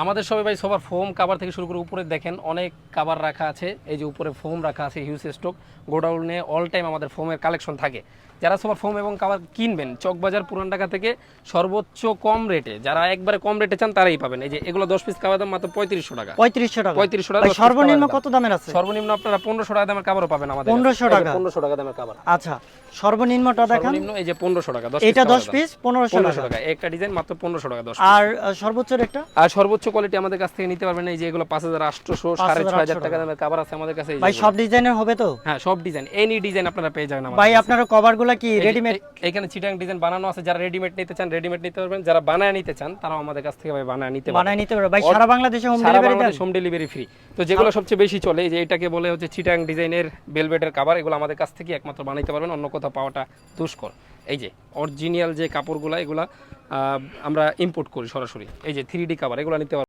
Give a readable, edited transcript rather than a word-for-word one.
আমাদের সবাই ভাই সবার ফোম কাভার থেকে শুরু করে উপরে দেখেন অনেক কাভার রাখা আছে, এই যে উপরে ফোম রাখা আছে হিউজ স্টক। গোডাউনে অল টাইম আমাদের ফোমের কালেকশন থাকে। যারা সবার ফোম এবং কাভার কিনবেন চকবাজার পুরান ঢাকা থেকে সর্বোচ্চ কম রেটে, যারা একবারে কম রেটে চান তারাই পাবেন। এই যে এগুলো 10 পিস কাভার দাম মাত্র 3500 টাকা। 3500 টাকা 3500 টাকা। ভাই 10 piece সর্বনিম্ন cover কত দামের আছে? সর্বনিম্ন আপনারা 1500 টাকা দামের কাভারও পাবেন আমাদের 1500 টাকা? 1500 টাকা দামের কাভার। আচ্ছা, সর্বনিম্নটা দেখান। সর্বনিম্ন এই যে 1500 টাকা 10 এটা piece 10 cover পিস দাম। 1500 1500 টাকা। টাকা একটা ডিজাইন মাত্র 1500 টাকা 10 আর সর্বোচ্চ রেটটা? আর সর্বোচ্চ কোয়ালিটি আমাদের কাছ থেকে নিতে পারবেন। এই যে এগুলো 5800 6500 টাকা দামের কভার আছে আমাদের কাছে। এই ভাই যে সব ডিজাইনের হবে তো? হ্যাঁ সব ডিজাইন, এনি ডিজাইন আপনারা পেয়ে যাবেন আমাদের ভাই কাছে। আপনারা কভারগুলো কি এই যে রেডিমেড? এখানে চিটাং ডিজাইন বানানো আছে, যারা রেডিমেড নিতে চান রেডিমেড নিতে পারবেন, যারা বানায় নিতে চান তারাও আমাদের কাছ থেকে ভাই বানায় নিতে পারবেন। বানাই নিতে পারবে ভাই? সারা বাংলাদেশে হোম সারা ডেলিভারি দেন? Bangladesh home delivery free. তো যেগুলো সবচেয়ে বেশি চলে, এই যে এটাকে বলে হচ্ছে চিটাং ডিজাইনের বেলভেটের কভার, এগুলো আমাদের কাছ থেকে একমাত্র বানাইতে পারবেন, অন্য কোথাও পাওয়াটা দুষ্কর। এই যে অরিজিনাল যে কাপড়গুলো এগুলা আমরা ইম্পোর্ট করি সরাসরি। এই যে 3D কভার এগুলো নিতে পারবেন।